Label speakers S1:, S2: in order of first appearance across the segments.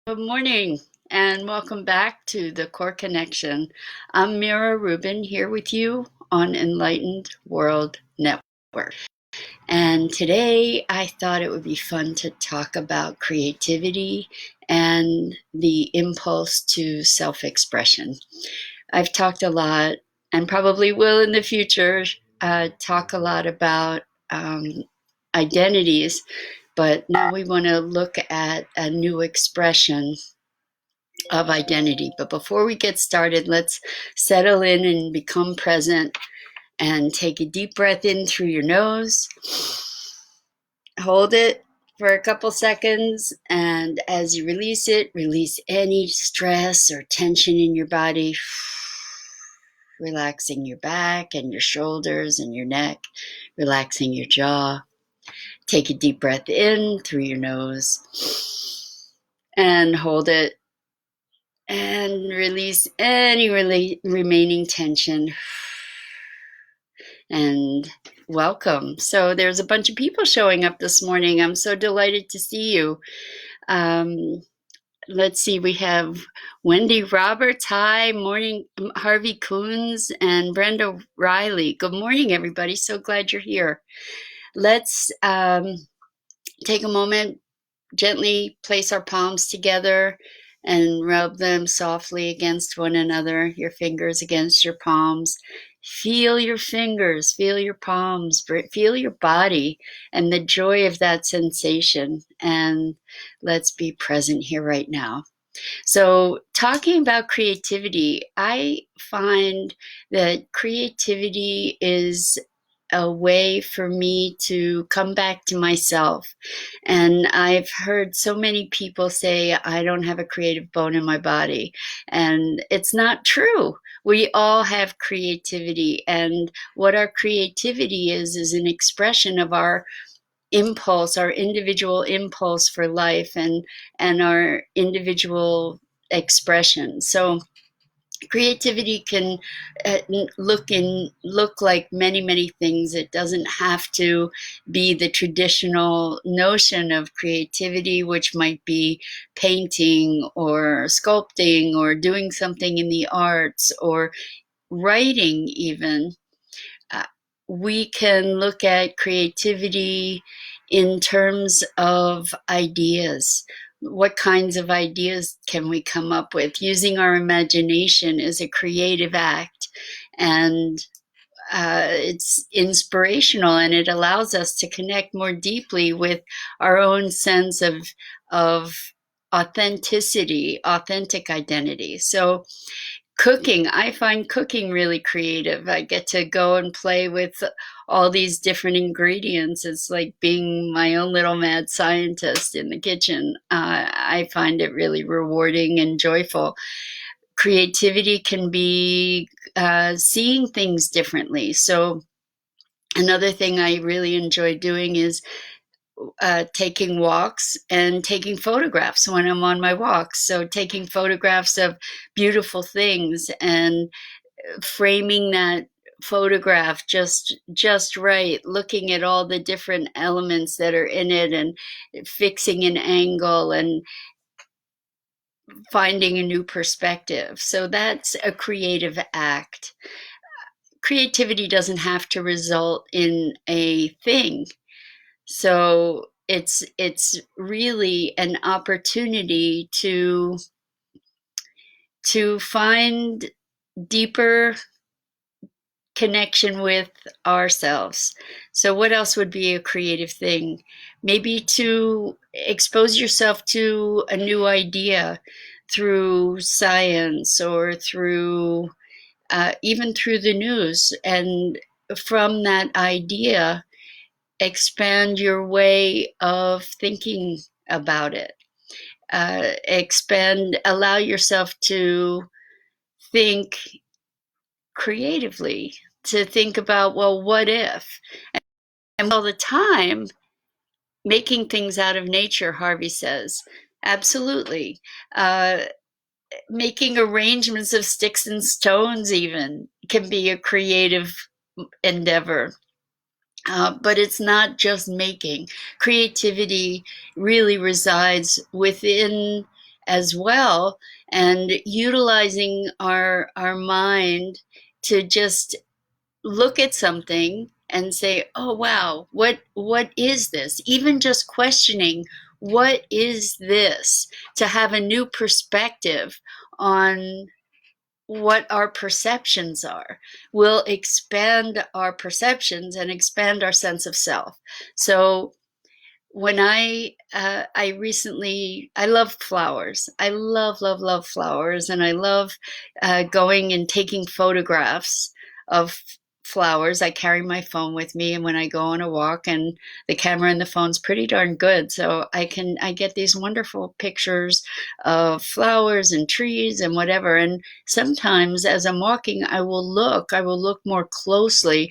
S1: Good morning and welcome back to the Core Connection. I'm Mira Rubin here with you on Enlightened World Network. And today I thought it would be fun to talk about creativity and the impulse to self-expression. I've talked a lot and probably will in the future talk a lot about identities, but now we want to look at a new expression of identity. But before we get started, let's settle in and become present and take a deep breath in through your nose. Hold it for a couple seconds, and as you release it, release any stress or tension in your body, relaxing your back and your shoulders and your neck, relaxing your jaw. Take a deep breath in through your nose and hold it and release any remaining tension. And welcome. So there's a bunch of people showing up this morning. I'm so delighted to see you. Let's see, we have Wendy Roberts. Hi, morning, Harvey Coons and Brenda Riley. Good morning, everybody. So glad you're here. Let's take a moment, gently place our palms together and rub them softly against one another, your fingers against your palms. Feel your fingers, feel your palms, feel your body and the joy of that sensation. And let's be present here right now. So, talking about creativity, I find that creativity is a way for me to come back to myself. And I've heard so many people say, I don't have a creative bone in my body. And it's not true. We all have creativity. And what our creativity is an expression of our impulse, our individual impulse for life and our individual expression. So creativity can look like many things. It doesn't have to be the traditional notion of creativity, which might be painting or sculpting or doing something in the arts or writing even. We can look at creativity in terms of ideas. What kinds of ideas can we come up with? Using our imagination is a creative act, and it's inspirational, and it allows us to connect more deeply with our own sense of authenticity, authentic identity. So cooking, I find cooking really creative. I get to go and play with all these different ingredients. It's like being my own little mad scientist in the kitchen. I find it really rewarding and joyful. Creativity can be seeing things differently. So another thing I really enjoy doing is taking walks and taking photographs when I'm on my walks. So taking photographs of beautiful things and framing that photograph just right, looking at all the different elements that are in it and fixing an angle and finding a new perspective. So that's a creative act. Creativity doesn't have to result in a thing. So it's really an opportunity to find deeper connection with ourselves. So what else would be a creative thing? Maybe to expose yourself to a new idea through science or through even through the news, and from that idea expand your way of thinking about it. Allow yourself to think creatively, to think about, well, what if? And all the time, making things out of nature, Harvey says. Absolutely. Making arrangements of sticks and stones even can be a creative endeavor. But it's not just making. Creativity really resides within as well, and utilizing our mind to just look at something and say, oh wow, what is this? Even just questioning, what is this? To have a new perspective on what our perceptions are will expand our perceptions and expand our sense of self. So when I recently, I love flowers. I love flowers, and I love going and taking photographs of flowers. I carry my phone with me, and when I go on a walk, and the camera and the phone's pretty darn good, so I get these wonderful pictures of flowers and trees and whatever. And sometimes as I'm walking, I will look more closely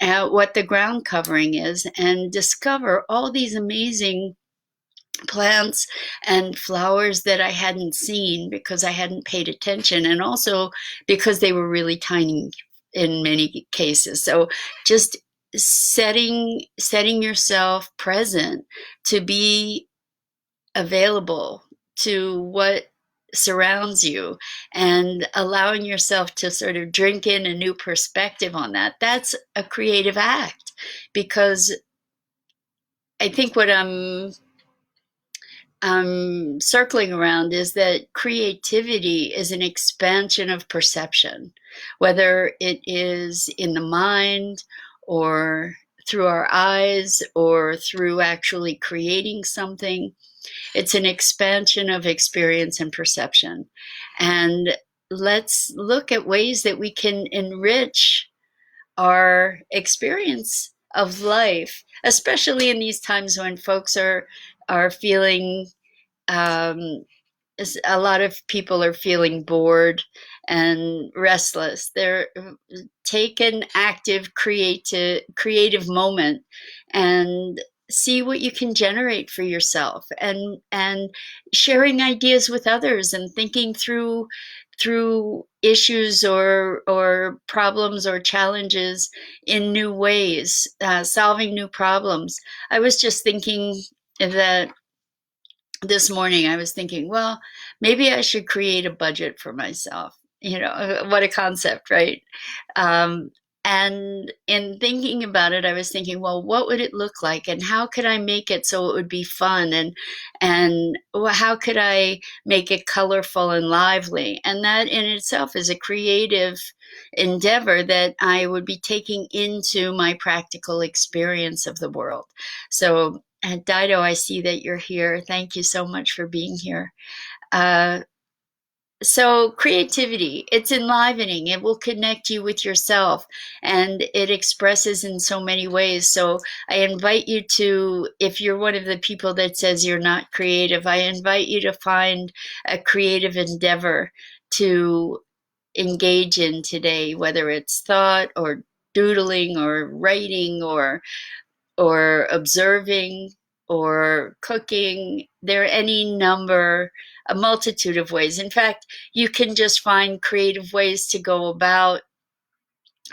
S1: at what the ground covering is and discover all these amazing plants and flowers that I hadn't seen because I hadn't paid attention, and also because they were really tiny in many cases. So just setting yourself present to be available to what surrounds you, and allowing yourself to sort of drink in a new perspective on that, that's a creative act. Because I think what I'm circling around is that creativity is an expansion of perception, whether it is in the mind or through our eyes or through actually creating something. It's an expansion of experience and perception. And let's look at ways that we can enrich our experience of life, especially in these times when folks are feeling um, a lot of people are feeling bored and restless. They're take an active creative moment and see what you can generate for yourself, and sharing ideas with others, and thinking through issues or problems or challenges in new ways, solving new problems. I was just thinking that this morning I was thinking, well, maybe I should create a budget for myself. What a concept, right? Um, and in thinking about it, I was thinking, well, what would it look like, and how could I make it so it would be fun, and how could I make it colorful and lively? And that in itself is a creative endeavor that I would be taking into my practical experience of the world. So, and Dido, I see that you're here. Thank you so much for being here. Uh, so creativity, it's enlivening. It will connect you with yourself, and it expresses in so many ways. So I invite you to, if you're one of the people that says you're not creative, I invite you to find a creative endeavor to engage in today, whether it's thought or doodling or writing or observing or cooking. There are any number, a multitude of ways. In fact, you can just find creative ways to go about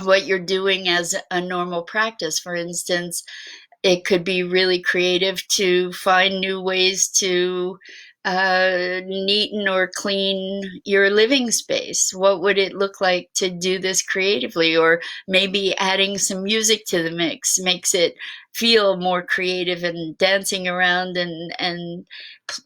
S1: what you're doing as a normal practice. For instance, it could be really creative to find new ways to neaten or clean your living space. What would it look like to do this creatively? Or maybe adding some music to the mix makes it feel more creative, and dancing around and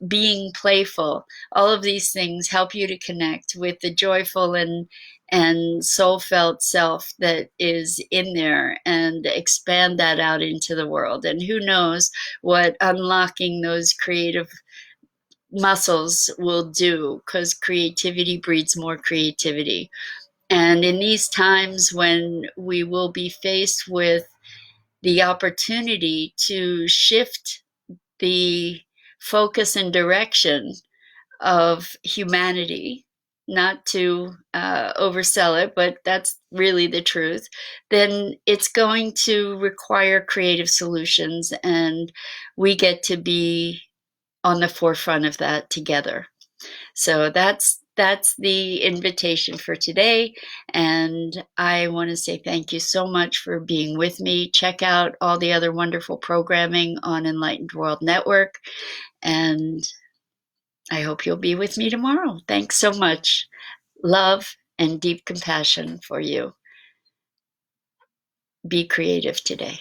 S1: being playful. All of these things help you to connect with the joyful and soul felt self that is in there, and expand that out into the world. And who knows what unlocking those creative muscles will do, because creativity breeds more creativity. And in these times when we will be faced with the opportunity to shift the focus and direction of humanity, not to oversell it, but that's really the truth, then it's going to require creative solutions, and we get to be on the forefront of that together. So that's the invitation for today. And I want to say thank you so much for being with me. Check out all the other wonderful programming on Enlightened World Network. And I hope you'll be with me tomorrow. Thanks so much. Love and deep compassion for you. Be creative today.